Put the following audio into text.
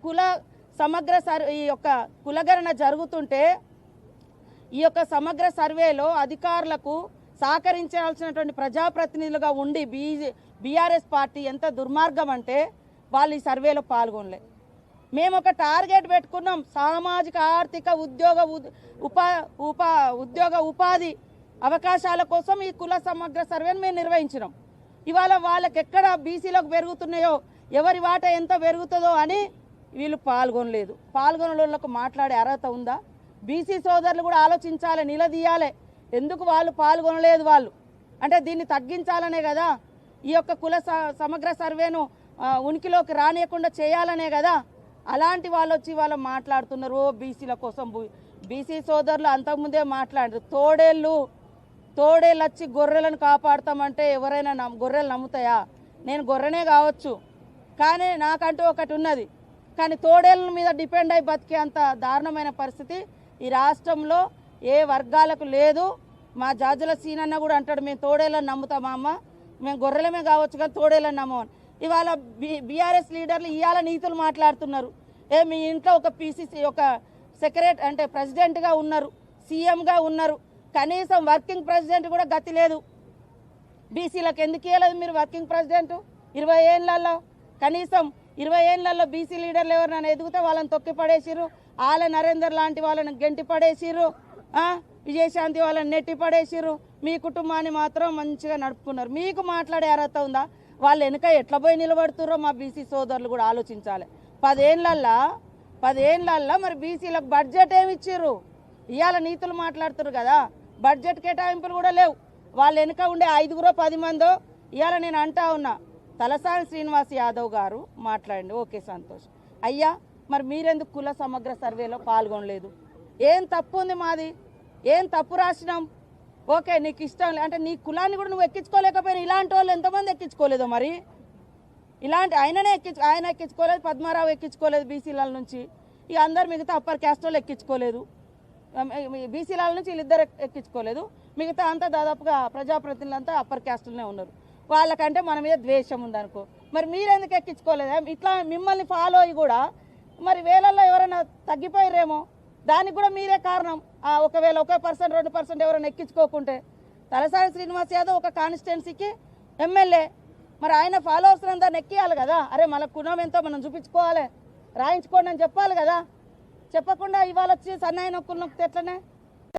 కుల సమగ్ర ఈ యొక్క కులగణన జరుగుతుంటే ఈ యొక్క సమగ్ర సర్వేలో అధికారులకు సహకరించాల్సినటువంటి ప్రజాప్రతినిధులుగా ఉండి బీఆర్ఎస్ పార్టీ ఎంత దుర్మార్గం అంటే వాళ్ళు ఈ సర్వేలో పాల్గొనలే. మేము ఒక టార్గెట్ పెట్టుకున్నాం, సామాజిక ఆర్థిక ఉపాధి అవకాశాల కోసం ఈ కుల సమగ్ర సర్వేను మేము నిర్వహించినాం. ఇవాళ వాళ్ళకి ఎక్కడ బీసీలకు పెరుగుతున్నాయో, ఎవరి వాటా ఎంత పెరుగుతుందో అని వీళ్ళు పాల్గొనలేదు. పాల్గొనలకు మాట్లాడే అర్హత ఉందా? బీసీ సోదరులు కూడా ఆలోచించాలి, నిలదీయాలి. ఎందుకు వాళ్ళు పాల్గొనలేదు? వాళ్ళు అంటే దీన్ని తగ్గించాలనే కదా, ఈ యొక్క కుల సమగ్ర సర్వేను ఉనికిలోకి రానియకుండా చేయాలనే కదా. అలాంటి వాళ్ళు వచ్చి వాళ్ళు మాట్లాడుతున్నారు బీసీల కోసం. బీసీ సోదరులు అంతకుముందే మాట్లాడారు, తోడేళ్ళు వచ్చి గొర్రెలను కాపాడుతామంటే ఎవరైనా గొర్రెలు నమ్ముతాయా? నేను గొర్రెనే కావచ్చు, కానీ నాకంటూ ఒకటి ఉన్నది. కానీ తోడేళ్ళ మీద డిపెండ్ అయి బతికే అంత దారుణమైన పరిస్థితి ఈ రాష్ట్రంలో ఏ వర్గాలకు లేదు. మా జాజుల సీనన్న కూడా అంటాడు, మేము తోడేళ్ళని నమ్ముతామా అమ్మ, మేము గొర్రెలమే కావచ్చు కానీ తోడేళ్ళని నమ్మని. ఇవాళ బీఆర్ఎస్ లీడర్లు ఇవాళ నీతులు మాట్లాడుతున్నారు. మీ ఇంట్లో ఒక పీసీసీ ఒక సెక్రటరీ అంటే ప్రెసిడెంట్గా ఉన్నారు, సీఎంగా ఉన్నారు, కనీసం వర్కింగ్ ప్రెసిడెంట్ కూడా గతి లేదు. బీసీలకు ఎందుకు ఇవ్వలేదు మీరు వర్కింగ్ ప్రెసిడెంట్? 20 ఏళ్లలో కనీసం 20 ఏళ్లలో బీసీ లీడర్లు ఎవరినైనా ఎదుగుతే వాళ్ళని తొక్కి పడేసిర్రు. ఆల నరేందర్ లాంటి వాళ్ళని గెంటి పడేసిర్రు, విజయశాంతి వాళ్ళని నెట్టి పడేసిర్రు. మీ కుటుంబాన్ని మాత్రం మంచిగా నడుపుకున్నారు. మీకు మాట్లాడే అర్హత ఉందా? వాళ్ళు వెనుక ఎట్లా పోయి నిలబడుతుర్రో మా బీసీ సోదరులు కూడా ఆలోచించాలి. 10 ఏళ్ళల్లో మరి బీసీలకు బడ్జెట్ ఏమి ఇచ్చిర్రు? ఇవాళ నీతులు మాట్లాడుతున్నారు కదా, బడ్జెట్ కేటాయింపులు కూడా లేవు. వాళ్ళు వెనుక ఉండే 5-10 మందో. ఇవాళ నేను అంటా ఉన్నా, తలసాని శ్రీనివాస్ యాదవ్ గారు మాట్లాడండి, ఓకే సంతోష్. అయ్యా మరి మీరెందుకు కుల సమగ్ర సర్వేలో పాల్గొనలేదు? ఏం తప్పు ఉంది మాది? ఏం తప్పు రాసినాం? ఓకే నీకు ఇష్టం అంటే నీ కులాన్ని కూడా నువ్వు ఎక్కించుకోలేకపోయినా ఇలాంటి వాళ్ళు ఎంతమంది ఎక్కించుకోలేదో మరి? ఇలాంటి ఆయన ఎక్కించుకోలేదు, పద్మారావు ఎక్కించుకోలేదు బీసీల నుంచి. ఇక అందరు మిగతా అప్పర్ క్యాస్ట్ వాళ్ళు ఎక్కించుకోలేదు, బీసీల నుంచి వీళ్ళిద్దరు ఎక్కించుకోలేదు. మిగతా అంతా దాదాపుగా ప్రజాప్రతినిధులంతా అప్పర్ క్యాస్ట్లోనే ఉన్నారు. వాళ్ళకంటే మన మీద ద్వేషం ఉందనుకో, మరి మీరెందుకు ఎక్కించుకోలేదా? ఇట్లా మిమ్మల్ని ఫాలో అయ్యి కూడా మరి వేలల్లో ఎవరైనా తగ్గిపోయారేమో, దానికి కూడా మీరే కారణం. ఒకవేళ 1%, 2% ఎవరైనా ఎక్కించుకోకుంటే. తలసాని శ్రీనివాస్ యాదవ్ ఒక కాన్స్టిట్యున్సీకి ఎమ్మెల్యే, మరి ఆయన ఫాలోవర్స్ అందరిని ఎక్కియాలి కదా. అరే మన కులం ఎంతో మనం చూపించుకోవాలి, రాయించుకోండి అని చెప్పాలి కదా. చెప్పకుండా ఇవాళ వచ్చి సన్నాయి నొక్కులు నొక్కితే ఎట్లనే?